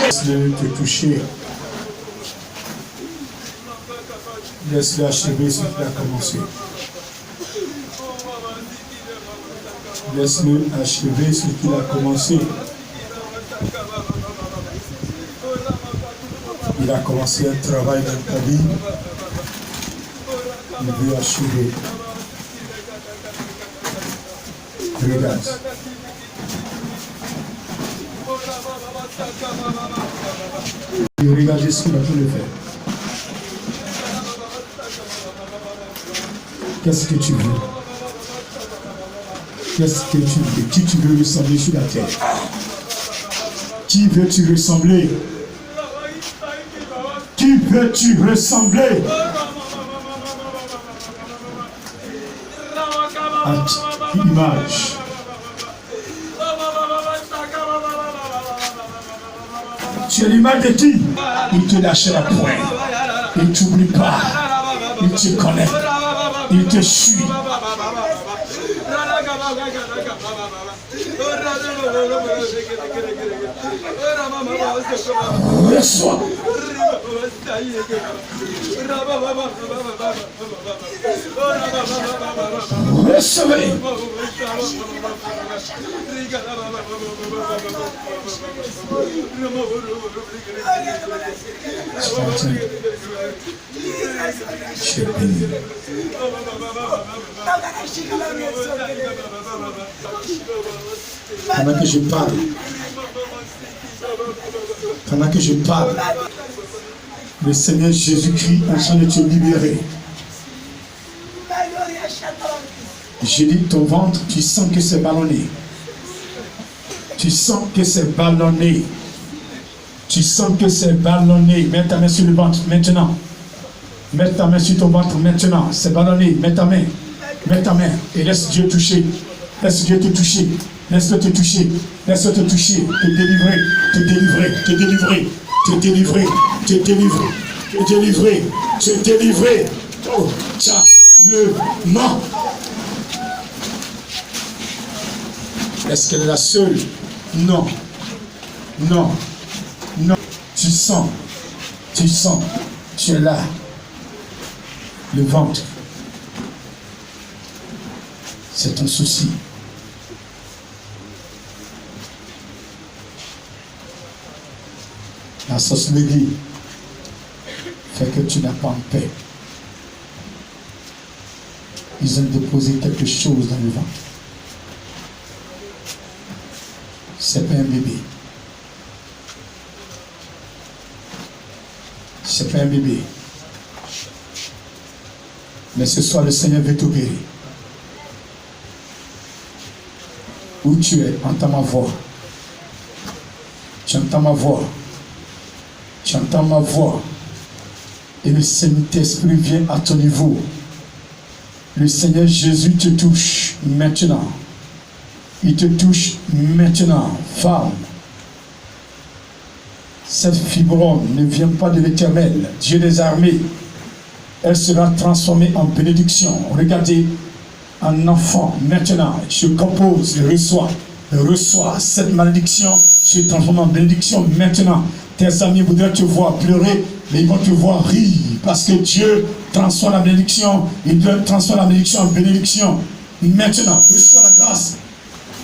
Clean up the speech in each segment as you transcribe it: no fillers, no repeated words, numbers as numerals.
Laisse-le te toucher. Laisse-le achever ce qu'il a commencé. Laisse-le achever ce qu'il a commencé. Il a commencé un travail dans ta vie. Il veut achever. Regarde. Et regardez ce qu'il a pu le faire. Qu'est-ce que tu veux? Qu'est-ce que tu veux? Qui tu veux ressembler sur la terre? Qui veux-tu ressembler? Qui veux-tu ressembler? À quelle image? Tu es l'image de qui? Il te lâchera point. Il ne t'oublie pas. Il te connaît. Il te suit. Reçois. Recevez. Je bénis. Pendant que je parle, le Seigneur Jésus-Christ est en train de te libérer. Je dis ton ventre, tu sens que c'est ballonné. Tu sens que c'est ballonné. Tu sens que c'est ballonné. Mets ta main sur le ventre maintenant. Mets ta main sur ton ventre maintenant. C'est ballonné. Mets ta main. Mets ta main. Et laisse Dieu toucher. Laisse Dieu te toucher. Laisse-le te toucher. Laisse-le te toucher. Te délivrer. Te délivrer. Te délivrer. Te délivrer. Te délivrer. Te délivrer. Te délivrer. Oh, tiens, le mort. Est-ce qu'elle est la seule? Non. Non. Non. Tu sens. Tu sens. Tu es là. Le ventre. C'est ton souci. La sauce maigrie fait que tu n'as pas en paix. Ils ont déposé quelque chose dans le ventre. C'est pas un bébé. C'est pas un bébé. Mais ce soir, le Seigneur veut t'opérer. Où tu es, entends ma voix. Tu entends ma voix. Tu entends ma voix. Et le Saint-Esprit vient à ton niveau. Le Seigneur Jésus te touche maintenant. Il te touche maintenant, femme. Cette fibrome ne vient pas de l'Éternel, Dieu des armées. Elle sera transformée en bénédiction. Regardez, un enfant, maintenant, je compose, je reçois cette malédiction, je transforme en bénédiction maintenant. Tes amis voudraient te voir pleurer, mais ils vont te voir rire, parce que Dieu transforme la bénédiction, il doit transformer la bénédiction en bénédiction. Maintenant, reçois la grâce.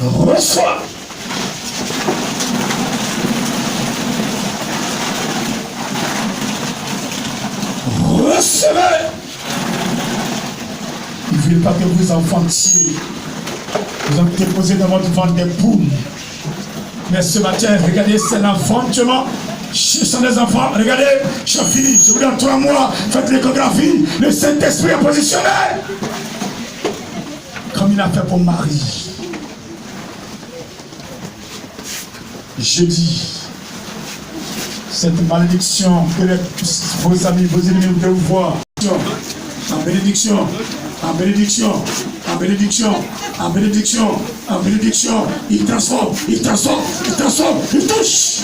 Reçois. Recevez. Il ne voulait pas que vous enfantiez. Vous avez déposé dans votre ventre des poules. Mais ce matin, regardez, c'est l'enfantement. Ce sont des enfants. Regardez, je finis. Je vous donne 3 mois. Faites l'échographie. Le Saint-Esprit est positionné. Comme il a fait pour Marie. Je dis, cette malédiction que vos amis, vos ennemis devaient vous voir. En bénédiction, en bénédiction, en bénédiction, en bénédiction, en bénédiction. Il transforme, il transforme, il transforme, il touche.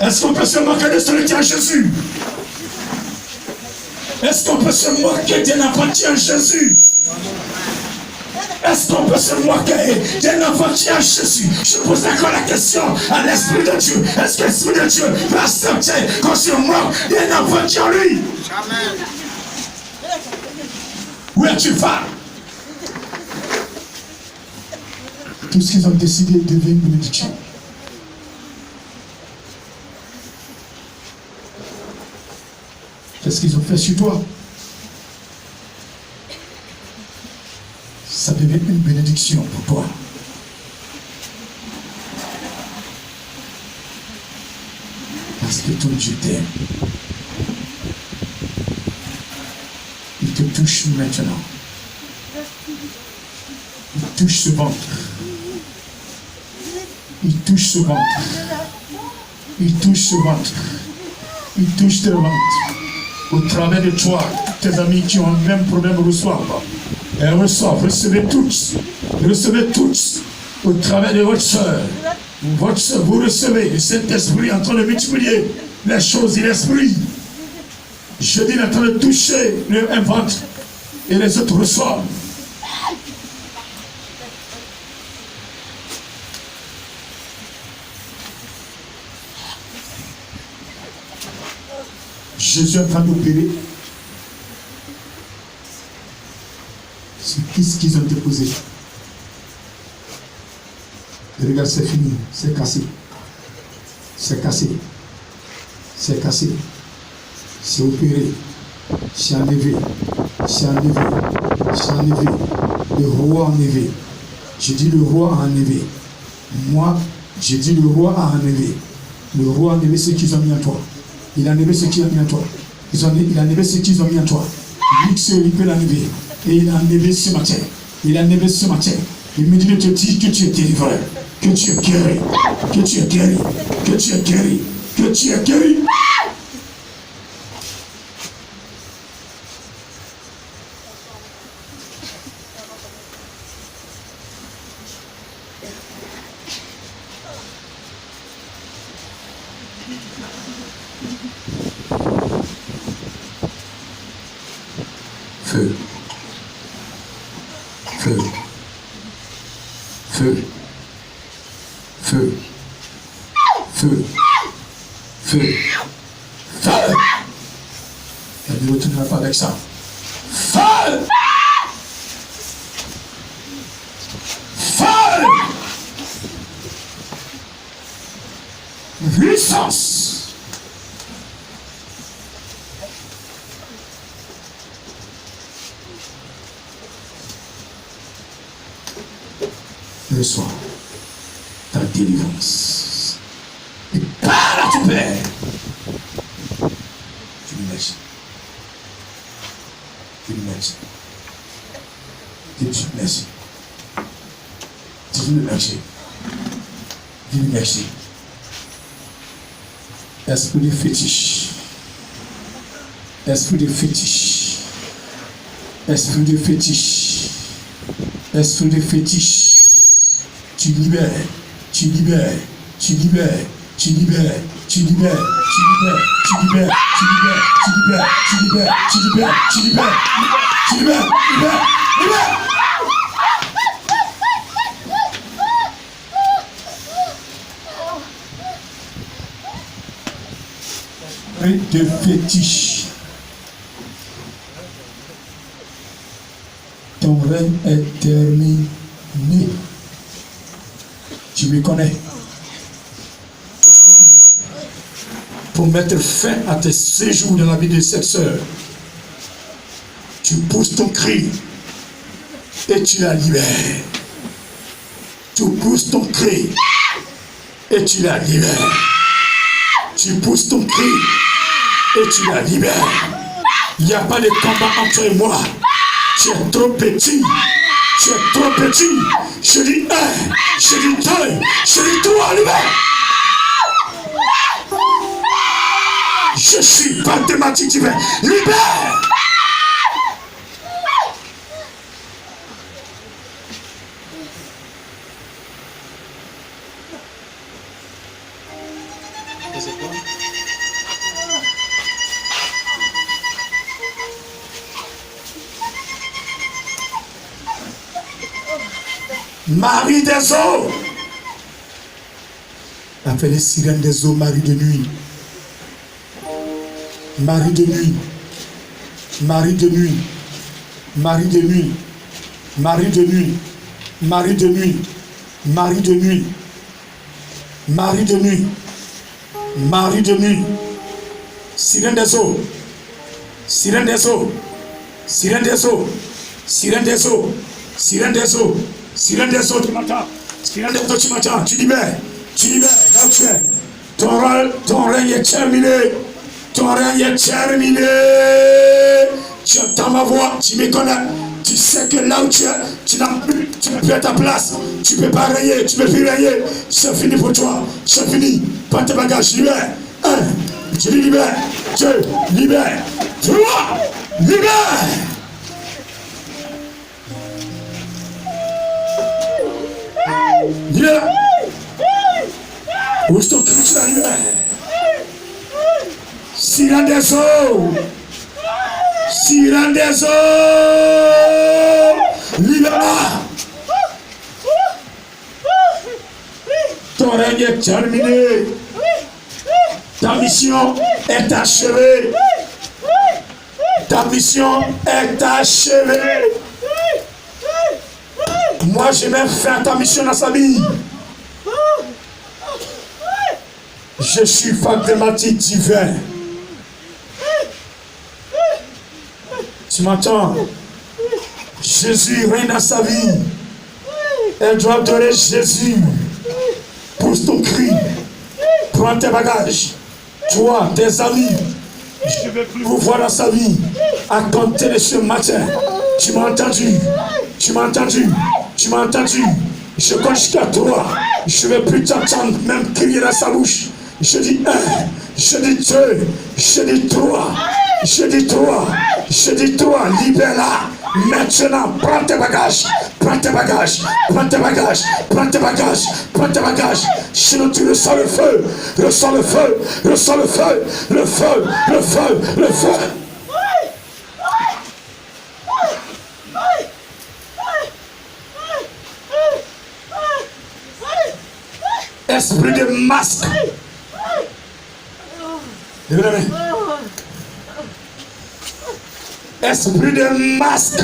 Est-ce qu'on peut se moquer de celui qui est en Jésus? Est-ce qu'on peut se moquer d'un enfant qui est en Jésus? Est-ce qu'on peut se moquer d'un enfant qui est en Jésus? Je pose encore la question à l'Esprit de Dieu. Est-ce que l'Esprit de Dieu va accepter qu'on se moque d'un enfant qui est en lui? Jamais. Où es-tu, femme? Tout ce qu'ils ont décidé devient une bénédiction. Qu'est-ce qu'ils ont fait sur toi? Ça devient une bénédiction pour toi. Parce que ton Dieu t'aime. Il te touche maintenant. Il touche ce ventre. Il touche ce ventre. Il touche ce ventre. Il touche tes ventres. Au travers de toi, tes amis qui ont le même problème reçoivent. Elles reçoivent, recevez tous, au travers de votre soeur. Vous recevez le Saint-Esprit en train de multiplier les choses et l'Esprit. Je dis en train de toucher un ventre et les autres reçoivent. Jésus est en train d'opérer. Qu'est-ce qu'ils ont déposé? Regarde, c'est fini, c'est cassé. C'est cassé. C'est cassé. C'est opéré. C'est enlevé. C'est enlevé. C'est enlevé. Le roi a enlevé. Je dis le roi a enlevé. Moi, je dis le roi a enlevé. Le roi a enlevé ce qu'ils ont mis en toi. Il a enlevé ce qu'ils ont mis en toi. Il a enlevé ce qu'ils ont mis en toi. Lui, il peut l'enlever. Et il a enlevé ce matin. Il a enlevé ce matin. Il me dit de te dire que tu es délivré, que tu es guéri, que tu es guéri, que tu es guéri, que tu es guéri. Feu. Feu. Feu. Feu. Feu. Feu. Feu. Elle ne retournera pas avec ça. Feu. Feu. Puissance. Reçois ta délivrance. Et parle à ton Père. Tu lui merci. Tu lui merci. Dis-lui merci. Dis-lui merci. Dis-lui merci. Esprit de fétiche. Esprit de fétiche. Esprit de fétiche. Esprit de fétiche. Tu libères, tu libères, tu libères, tu libères, tu libères, tu libères, tu libères, tu libères, tu libères, tu libères, tu libères, tu libères, tu libères, libère, libère. De fétiche. ton règne est terminé. Tu me connais. Pour mettre fin à tes séjours dans la vie de cette sœur, tu pousses ton cri et tu la libères. Tu pousses ton cri et tu la libères. Tu pousses ton cri et tu la libères. Il n'y a pas de combat entre moi. Tu es trop petit. Tu es trop petit. Je dis un, je dis deux, je dis trois, libère. Je suis mathématique divin. Libère. Marie des eaux. Appelez sirène des eaux, Marie de nuit. Marie de nuit. Marie de nuit. Marie de nuit. Marie de nuit. Marie de nuit. Marie de nuit. Marie de nuit. Marie de nuit. Sirène des eaux. Sirène des eaux. Sirène des eaux. Sirène des eaux. Sirène des eaux. Sirène des eaux, tu m'entends. Sirène des eaux, tu m'entends. Tu libères. Tu libères. Là où tu es. Ton règne est terminé. Ton règne est terminé. Tu entends ma voix. Tu me connais. Tu sais que là où tu es, tu n'as plus à ta place. Tu ne peux pas régner. Tu ne peux plus régner. C'est fini pour toi. C'est fini. Pas tes bagages. Libère. Un. Je dis libère. Deux. Libère. Trois. Libère. Libère. Où est ton cri, tu la libères? Sirène des eaux. Sirène des eaux. Libère. Ton règne est terminé. Ta mission est achevée. Ta mission est achevée. Moi, je vais faire ta mission dans sa vie. Je suis mathématique divin. Tu m'entends? Jésus règne dans sa vie. Elle doit adorer Jésus. Pousse ton cri. Prends tes bagages. Toi, tes amis. Je vais plus vous voir dans sa vie. À compter de ce matin. Tu m'as entendu? Tu m'as entendu? Tu m'as entendu? Je compte jusqu'à 3. Je ne vais plus t'entendre même crier dans sa bouche. Je dis 1, je dis 2, je dis 3, je dis 3, je dis 3, libère-la. Maintenant, prends tes bagages, prends tes bagages, prends tes bagages, prends tes bagages, prends tes bagages. Sinon tu ressens le feu, ressens le feu, ressens le feu, le feu, le feu, le feu. Esprit de masque. Esprit de masque.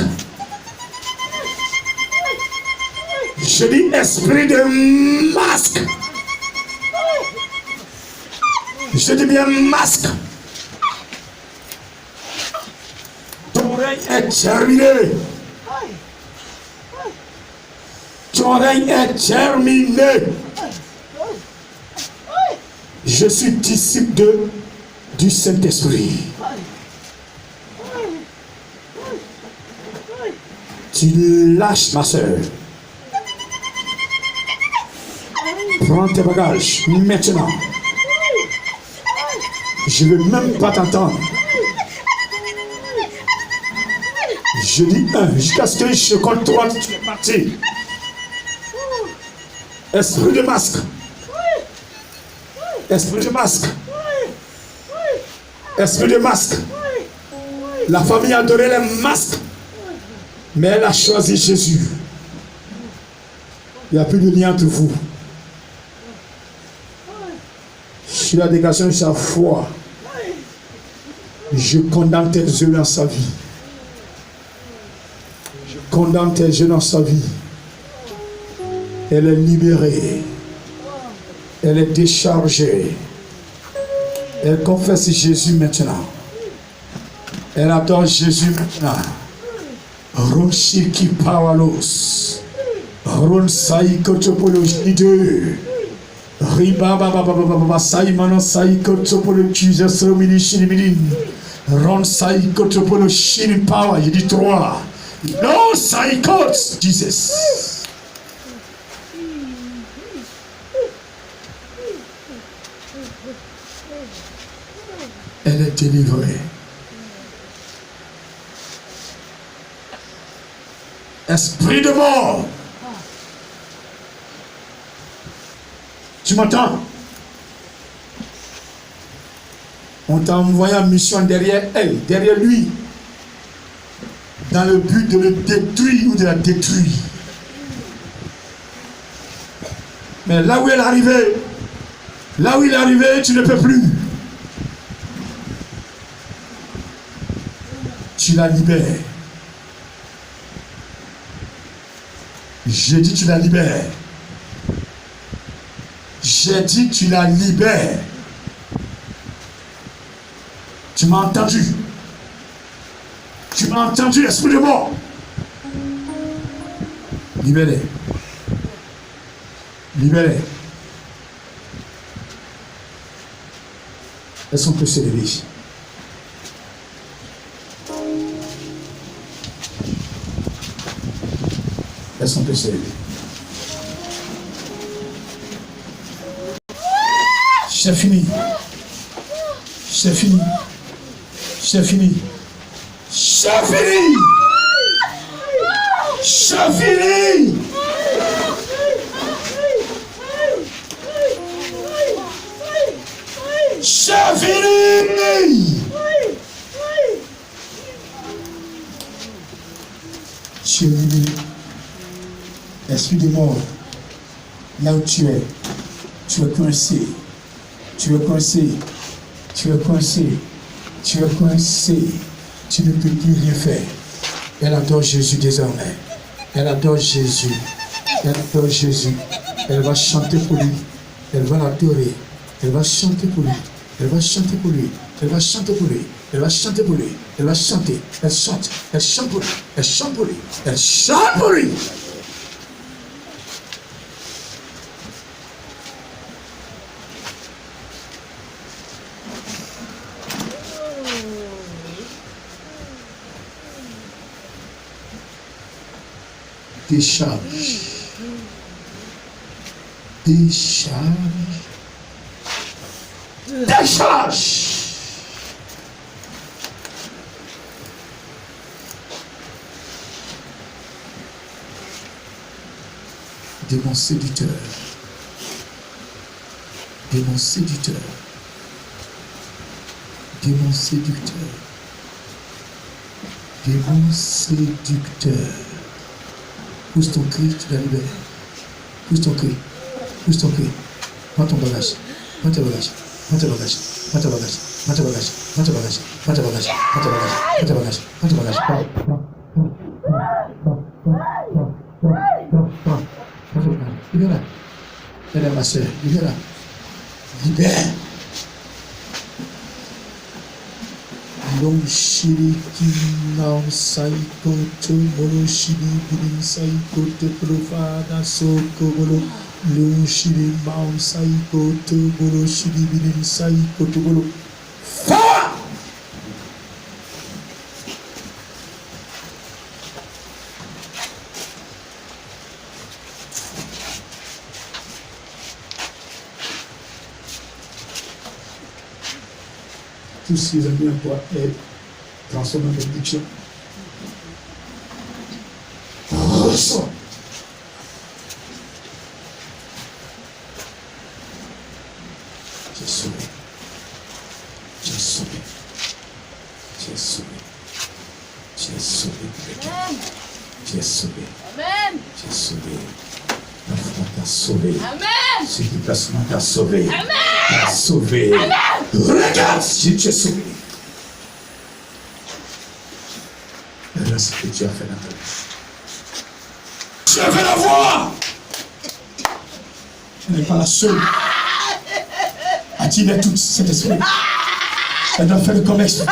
Je dis esprit de masque. Je dis bien masque. Ton règne est terminé. Ton règne est terminé. Je suis disciple du Saint-Esprit. Tu lâches ma soeur. Prends tes bagages maintenant. Je ne veux même pas t'entendre. Je dis 1 jusqu'à ce que je compte 3, tu es parti. Esprit de masque. Esprit de masque. Esprit de masque. La famille a adoré les masques. Mais elle a choisi Jésus. Il n'y a plus de lien entre vous. Sur la déclaration de sa foi, je condamne tes œuvres dans sa vie. Je condamne tes jeunes dans sa vie. Elle est libérée. Elle est déchargée. Elle confesse Jésus maintenant. Elle adore Jésus maintenant. Ronshiki Pawalos. Ron Sai Kotopolo Jide. Riba Baba Sai Mano Sai Kotopolo Jesus Romini Shinimini. Ron Sai Kotopolo Shini Power. Il dit 3. No Sai Kots Jesus. Elle est délivrée. Esprit de mort. Tu m'entends? On t'a envoyé en mission derrière elle, derrière lui, dans le but de le détruire ou de la détruire. Mais là où elle est arrivée, là où il est arrivé, tu ne peux plus. Tu la libères. J'ai dit tu la libères. J'ai dit tu la libères. Tu m'as entendu? Tu m'as entendu, esprit de mort? Libérez. Libérez. Est-ce qu'on peut se lever? Est-ce qu'on peut se lever? C'est fini. C'est fini. C'est fini. C'est fini. C'est fini. C'est fini. Tu es libéré. Esprit de mort, là où tu es coincé. Tu es coincé. Tu es coincé. Tu es coincé. Tu ne peux plus rien faire. Elle adore Jésus désormais. Elle adore Jésus. Elle adore Jésus. Elle va chanter pour lui. Elle va l'adorer. Elle va chanter pour lui. Elle va chanter pour lui. Elle va chanter pour lui. Elle va chanter pour lui. Elle va chanter. Elle chante. Elle chante pour lui. Elle chante pour lui. Elle chante pour lui. Décharge. Décharge. Décharge. Démon séducteur. Démon séducteur. Démon séducteur. Démon séducteur. Pousse ton cri, tu la libères. Pousse ton cri. Pousse ton cri. Prends ton bagage. Prends tes bagages. Prends tes bagages. Prends tes bagages. Prends tes bagages. Prends tes bagages. Prends tes bagages. Prends tes bagages. Prends tes bagages. Prends tes bagages. Libère-la. Elle est ma soeur. Libère-la. Libère. Long shiri kinao saiko to molo shiri bilin saiko te profana soko molo long shiri mao saiko to molo shiri bilin saiko to molo fire. Tous ces amis à toi est transformé en bénédiction. Ressens. Tu es sauvé. Tu es sauvé. Tu es sauvé. Tu es sauvé. Tu es sauvé. Amen. Tu es sauvé. La foi t'a sauvé. Amen. Ce déplacement t'a sauvé. Amen. T'a sauvé. Amen. Regarde si tu es sauvé. Regarde ce que tu as fait dans ta vie. Je veux la voir. Elle n'est pas la seule. Attire toutes cet esprit. Elle doit faire le commerce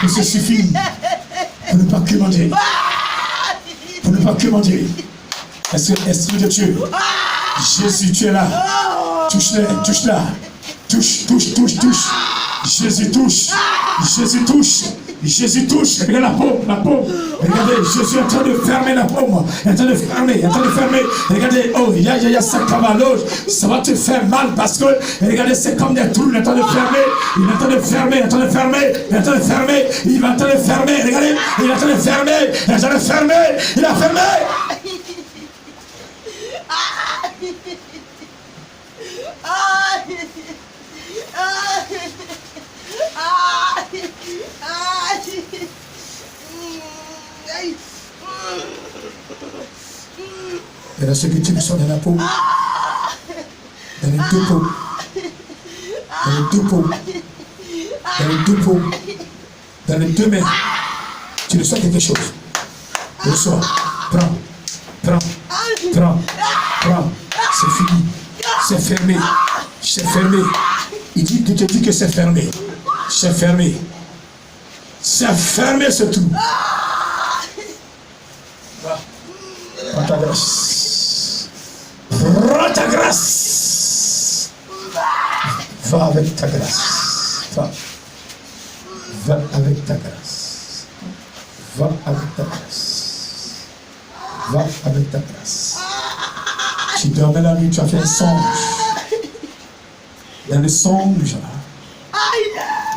pour se suffire. Pour ne pas commander. Pour ne pas commander. Esprit de Dieu. Jésus, tu es là. Touche-les, touche-la. Touche, touche, touche, touche. Jésus touche. Jésus touche. Jésus touche. Regarde la paume, la paume. Regardez, Jésus est en train de fermer la paume. Il est en train de fermer, il est en train de fermer. Regardez, oh, il y a ça cavaloge. Ça va te faire mal parce que, regardez, c'est comme des trous. Il est en train de fermer. Il est en train de fermer, il est en train de fermer. Il est en train de fermer. Il va en train de fermer. Regardez, il est en train de fermer. Il est en train de fermer. Il a fermé. Il y a ceux qui tuent sont dans la peau. Dans les deux peaux. Dans les deux peaux. Dans les deux peaux. Dans les deux mains. Tu reçois quelque chose. Reçois. Prends. Prends. Prends. Prends. C'est fini. C'est fermé. C'est fermé. Il te dit que c'est fermé. C'est fermé. C'est fermé ce trou. Prends ta grâce. Prends ta grâce. Va avec ta grâce. Va. Va avec ta grâce. Va avec ta grâce. Va avec ta grâce. Tu dormais la nuit, tu as fait un songe. Dans le songe,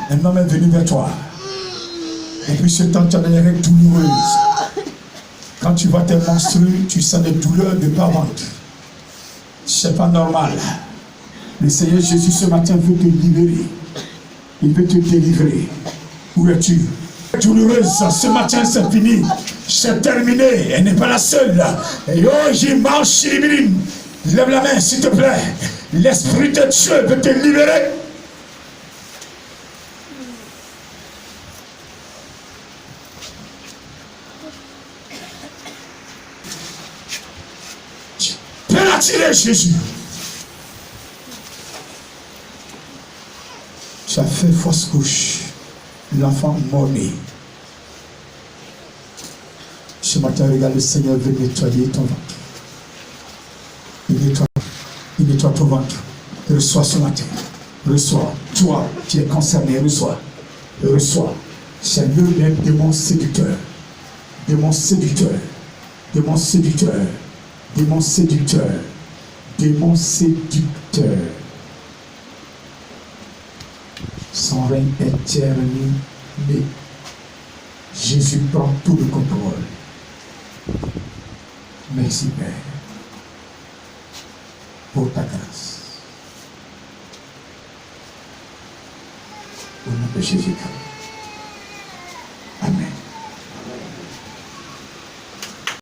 un homme est venu vers toi. Et puis ce temps, tu as des règles douloureuses. Quand tu vois tes menstrues, tu sens des douleurs de bas-ventre. C'est pas normal. Le Seigneur Jésus ce matin veut te libérer. Il veut te délivrer. Où es-tu? Douloureuse, ce matin c'est fini. C'est terminé. Elle n'est pas la seule. Et oh, j'y mange, chilibilim. Lève la main, s'il te plaît. L'Esprit de Dieu veut te libérer. Attirer Jésus. Tu as fait fausse couche. L'enfant mort-né. Ce matin, regarde, le Seigneur veut nettoyer ton ventre. Il nettoie ton ventre. Reçois ce matin. Reçois. Toi qui es concerné, reçois. Reçois. C'est le même démon séducteur. Démon séducteur. Démon séducteur. Démon séducteur. Démon séducteur. Son règne est terminé. Jésus prend tout le contrôle. Merci Père pour ta grâce. Au nom de Jésus-Christ.